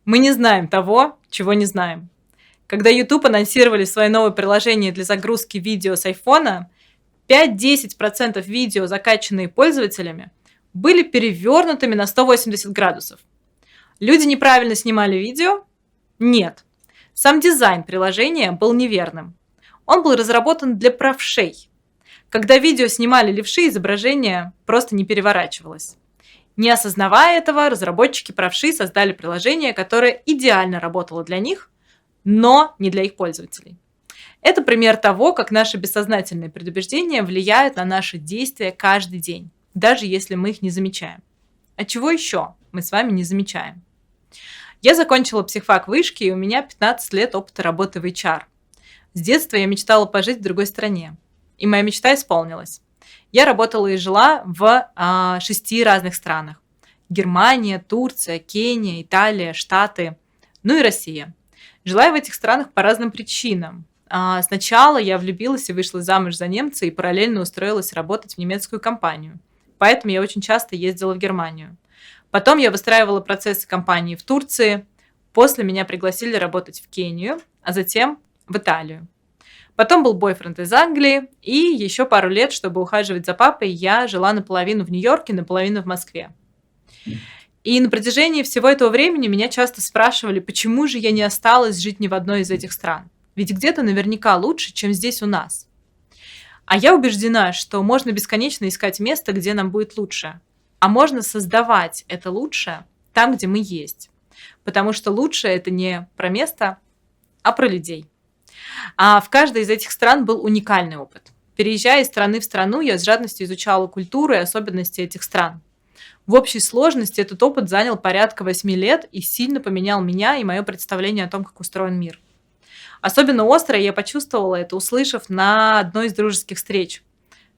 Мы не знаем того, чего не знаем. Когда YouTube анонсировали свое новое приложение для загрузки видео с айфона, 5-10% видео, закачанные пользователями, были перевернутыми на 180 градусов. Люди неправильно снимали видео? Нет. Сам дизайн приложения был неверным. Он был разработан для правшей. Когда видео снимали левши, изображение просто не переворачивалось. Не осознавая этого, разработчики правши создали приложение, которое идеально работало для них, но не для их пользователей. Это пример того, как наши бессознательные предубеждения влияют на наши действия каждый день, даже если мы их не замечаем. А чего еще мы с вами не замечаем? Я закончила психфак вышки, и у меня 15 лет опыта работы в HR. С детства я мечтала пожить в другой стране. И моя мечта исполнилась. Я работала и жила в 6 разных странах. Германия, Турция, Кения, Италия, Штаты, ну и Россия. Жила я в этих странах по разным причинам. Сначала я влюбилась и вышла замуж за немца и параллельно устроилась работать в немецкую компанию. Поэтому я очень часто ездила в Германию. Потом я выстраивала процессы компании в Турции. После меня пригласили работать в Кению, а затем в Италию. Потом был бойфренд из Англии, и еще пару лет, чтобы ухаживать за папой, я жила наполовину в Нью-Йорке, наполовину в Москве. И на протяжении всего этого времени меня часто спрашивали, почему же я не осталась жить ни в одной из этих стран. Ведь где-то наверняка лучше, чем здесь у нас. А я убеждена, что можно бесконечно искать место, где нам будет лучше. А можно создавать это лучшее там, где мы есть. Потому что лучшее – это не про место, а про людей. А в каждой из этих стран был уникальный опыт. Переезжая из страны в страну, я с жадностью изучала культуру и особенности этих стран. В общей сложности этот опыт занял порядка 8 лет и сильно поменял меня и мое представление о том, как устроен мир. Особенно остро я почувствовала это, услышав на одной из дружеских встреч.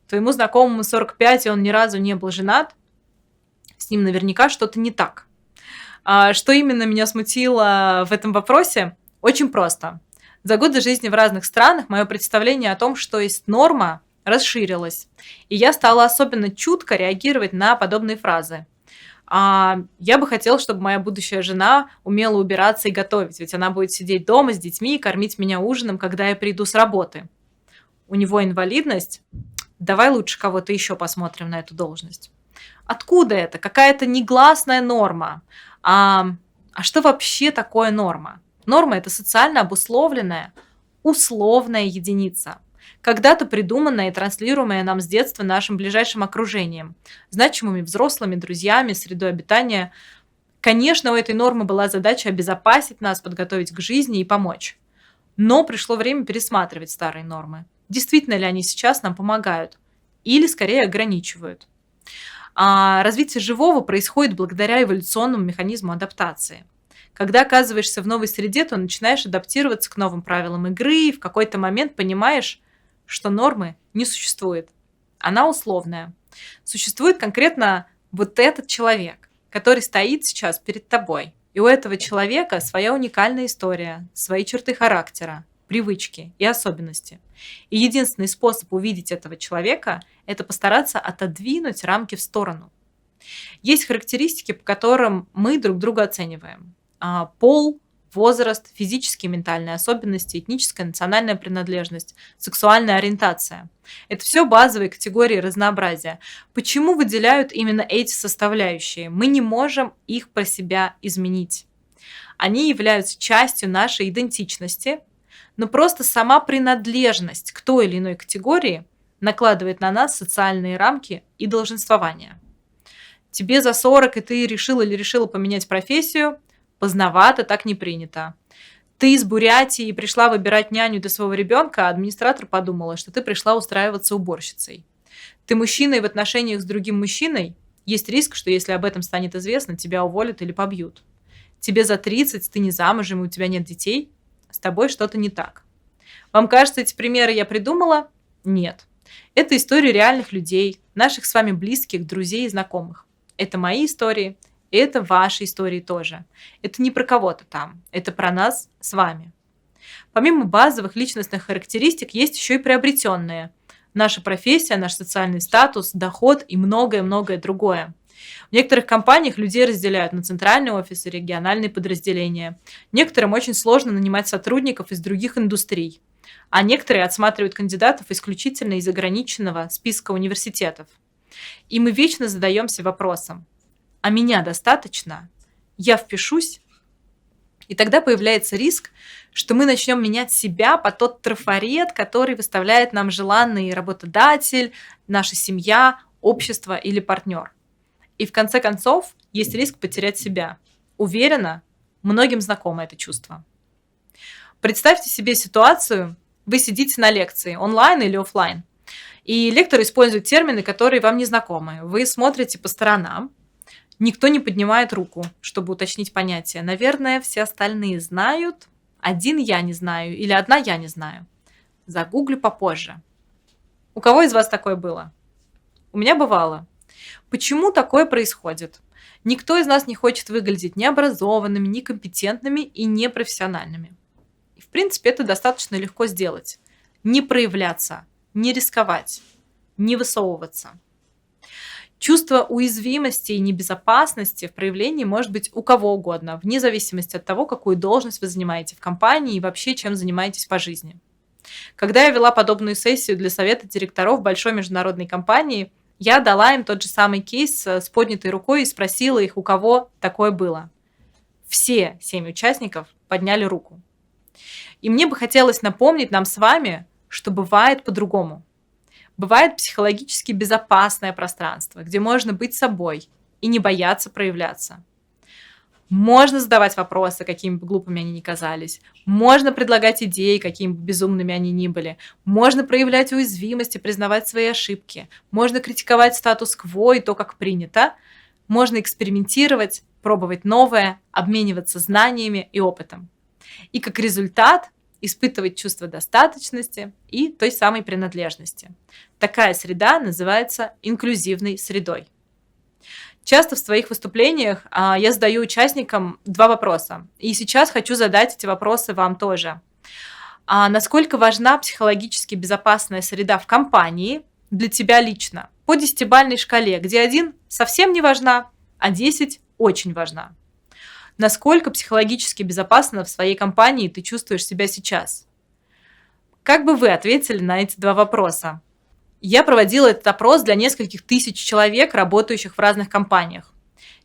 Твоему знакомому 45, и он ни разу не был женат, с ним наверняка что-то не так. Что именно меня смутило в этом вопросе? Очень просто. За годы жизни в разных странах мое представление о том, что есть норма, расширилось. И я стала особенно чутко реагировать на подобные фразы. Я бы хотела, чтобы моя будущая жена умела убираться и готовить, ведь она будет сидеть дома с детьми и кормить меня ужином, когда я приду с работы. У него инвалидность. Давай лучше кого-то еще посмотрим на эту должность. Откуда это? Какая-то негласная норма. Что вообще такое норма? Норма – это социально обусловленная, условная единица, когда-то придуманная и транслируемая нам с детства нашим ближайшим окружением, значимыми взрослыми, друзьями, средой обитания. Конечно, у этой нормы была задача обезопасить нас, подготовить к жизни и помочь. Но пришло время пересматривать старые нормы. Действительно ли они сейчас нам помогают? Или, скорее, ограничивают? Развитие живого происходит благодаря эволюционному механизму адаптации. Когда оказываешься в новой среде, то начинаешь адаптироваться к новым правилам игры и в какой-то момент понимаешь, что нормы не существует. Она условная. Существует конкретно вот этот человек, который стоит сейчас перед тобой. И у этого человека своя уникальная история, свои черты характера, привычки и особенности. И единственный способ увидеть этого человека – это постараться отодвинуть рамки в сторону. Есть характеристики, по которым мы друг друга оцениваем. Пол, возраст, физические и ментальные особенности, этническая, национальная принадлежность, сексуальная ориентация. Это все базовые категории разнообразия. Почему выделяют именно эти составляющие? Мы не можем их про себя изменить. Они являются частью нашей идентичности, но просто сама принадлежность к той или иной категории накладывает на нас социальные рамки и долженствования. Тебе за 40, и ты решил или решила поменять профессию, поздновато, так не принято. Ты из Бурятии и пришла выбирать няню для своего ребенка, а администратор подумала, что ты пришла устраиваться уборщицей. Ты мужчина и в отношениях с другим мужчиной, есть риск, что если об этом станет известно, тебя уволят или побьют. Тебе за 30, ты не замужем и у тебя нет детей, с тобой что-то не так. Вам кажется, эти примеры я придумала? Нет. Это истории реальных людей, наших с вами близких, друзей и знакомых. Это мои истории, и это ваши истории тоже. Это не про кого-то там, это про нас с вами. Помимо базовых личностных характеристик, есть еще и приобретенные. Наша профессия, наш социальный статус, доход и многое-многое другое. В некоторых компаниях людей разделяют на центральные офисы, региональные подразделения. Некоторым очень сложно нанимать сотрудников из других индустрий, а некоторые отсматривают кандидатов исключительно из ограниченного списка университетов. И мы вечно задаемся вопросом: а меня достаточно? Я впишусь? И тогда появляется риск, что мы начнем менять себя по тот трафарет, который выставляет нам желанный работодатель, наша семья, общество или партнер. И в конце концов есть риск потерять себя. Уверена, многим знакомо это чувство. Представьте себе ситуацию: вы сидите на лекции, онлайн или офлайн, и лектор использует термины, которые вам не знакомы. Вы смотрите по сторонам, никто не поднимает руку, чтобы уточнить понятие. Наверное, все остальные знают, один я не знаю или одна я не знаю. Загуглю попозже. У кого из вас такое было? У меня бывало. Почему такое происходит? Никто из нас не хочет выглядеть необразованными, некомпетентными и непрофессиональными. И, в принципе, это достаточно легко сделать. Не проявляться, не рисковать, не высовываться. Чувство уязвимости и небезопасности в проявлении может быть у кого угодно, вне зависимости от того, какую должность вы занимаете в компании и вообще чем занимаетесь по жизни. Когда я вела подобную сессию для совета директоров большой международной компании, я дала им тот же самый кейс с поднятой рукой и спросила их, у кого такое было. Все 7 участников подняли руку. И мне бы хотелось напомнить нам с вами, что бывает по-другому. Бывает психологически безопасное пространство, где можно быть собой и не бояться проявляться. Можно задавать вопросы, какими бы глупыми они ни казались. Можно предлагать идеи, какими бы безумными они ни были. Можно проявлять уязвимость и признавать свои ошибки. Можно критиковать статус-кво и то, как принято. Можно экспериментировать, пробовать новое, обмениваться знаниями и опытом. И как результат испытывать чувство достаточности и той самой принадлежности. Такая среда называется инклюзивной средой. Часто в своих выступлениях я задаю участникам 2 вопроса. И сейчас хочу задать эти вопросы вам тоже. Насколько важна психологически безопасная среда в компании для тебя лично? По 10-бальной шкале, где 1 совсем не важна, а 10 очень важна. Насколько психологически безопасно в своей компании ты чувствуешь себя сейчас? Как бы вы ответили на эти 2 вопроса? Я проводила этот опрос для нескольких тысяч человек, работающих в разных компаниях.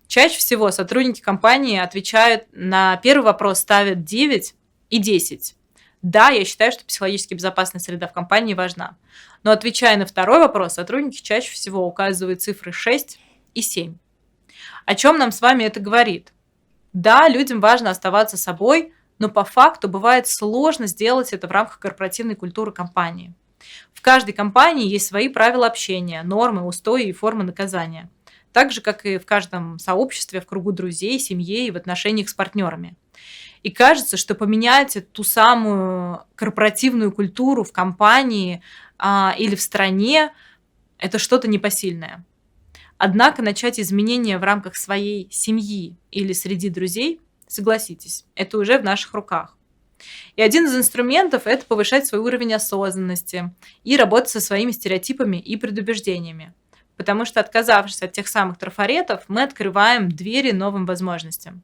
Чаще всего сотрудники компании отвечают на первый вопрос, ставят 9 и 10. Да, я считаю, что психологически безопасная среда в компании важна. Но отвечая на второй вопрос, сотрудники чаще всего указывают цифры 6 и 7. О чем нам с вами это говорит? Да, людям важно оставаться собой, но по факту бывает сложно сделать это в рамках корпоративной культуры компании. В каждой компании есть свои правила общения, нормы, устои и формы наказания. Так же, как и в каждом сообществе, в кругу друзей, семье и в отношениях с партнерами. И кажется, что поменять ту самую корпоративную культуру в компании или в стране – это что-то непосильное. Однако начать изменения в рамках своей семьи или среди друзей, согласитесь, это уже в наших руках. И один из инструментов – это повышать свой уровень осознанности и работать со своими стереотипами и предубеждениями. Потому что, отказавшись от тех самых трафаретов, мы открываем двери новым возможностям.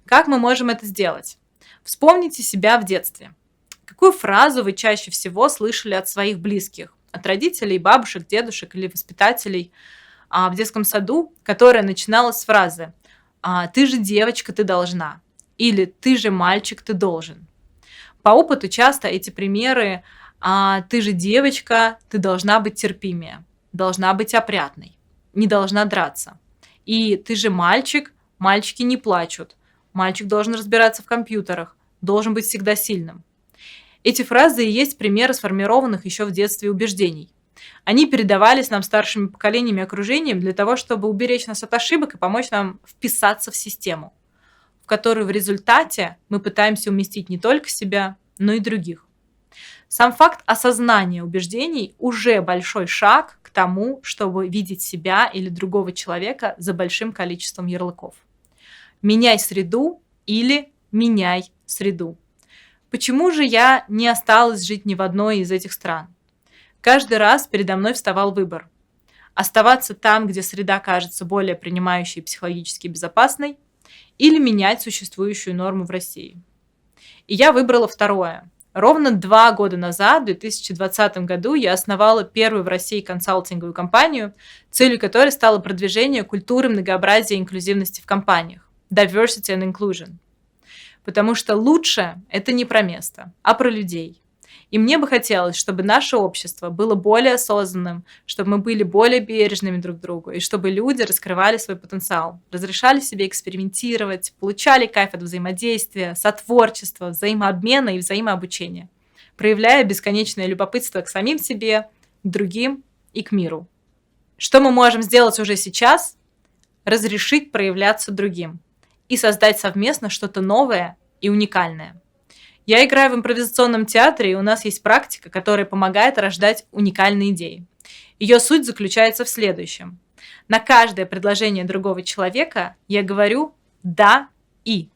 Как мы можем это сделать? Вспомните себя в детстве. Какую фразу вы чаще всего слышали от своих близких? От родителей, бабушек, дедушек или воспитателей в детском саду, которая начиналась с фразы «ты же девочка, ты должна» или «ты же мальчик, ты должен». По опыту часто эти примеры «ты же девочка, ты должна быть терпимее, должна быть опрятной, не должна драться». И «ты же мальчик, мальчики не плачут, мальчик должен разбираться в компьютерах, должен быть всегда сильным». Эти фразы и есть примеры сформированных еще в детстве убеждений. Они передавались нам старшими поколениями и окружением для того, чтобы уберечь нас от ошибок и помочь нам вписаться в систему, в которую в результате мы пытаемся уместить не только себя, но и других. Сам факт осознания убеждений уже большой шаг к тому, чтобы видеть себя или другого человека за большим количеством ярлыков. Меняй среду или меняй среду. Почему же я не осталась жить ни в одной из этих стран? Каждый раз передо мной вставал выбор. Оставаться там, где среда кажется более принимающей и психологически безопасной, или менять существующую норму в России. И я выбрала второе. Ровно 2 года назад, в 2020 году, я основала первую в России консалтинговую компанию, целью которой стало продвижение культуры многообразия и инклюзивности в компаниях. Diversity and Inclusion. Потому что лучше это не про место, а про людей. И мне бы хотелось, чтобы наше общество было более осознанным, чтобы мы были более бережными друг к другу, и чтобы люди раскрывали свой потенциал, разрешали себе экспериментировать, получали кайф от взаимодействия, сотворчества, взаимообмена и взаимообучения, проявляя бесконечное любопытство к самим себе, к другим и к миру. Что мы можем сделать уже сейчас? Разрешить проявляться другим и создать совместно что-то новое и уникальное. Я играю в импровизационном театре, и у нас есть практика, которая помогает рождать уникальные идеи. Ее суть заключается в следующем. На каждое предложение другого человека я говорю «да» и.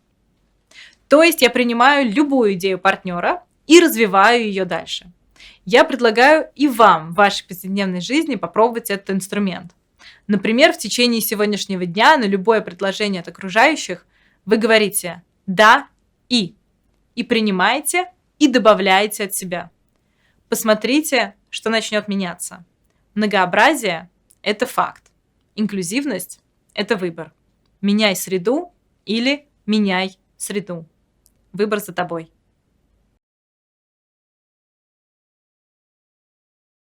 То есть я принимаю любую идею партнера и развиваю ее дальше. Я предлагаю и вам в вашей повседневной жизни попробовать этот инструмент. Например, в течение сегодняшнего дня на любое предложение от окружающих вы говорите «да» и принимаете, и добавляете от себя. Посмотрите, что начнет меняться. Многообразие – это факт. Инклюзивность – это выбор. Меняй среду или меняй среду. Выбор за тобой.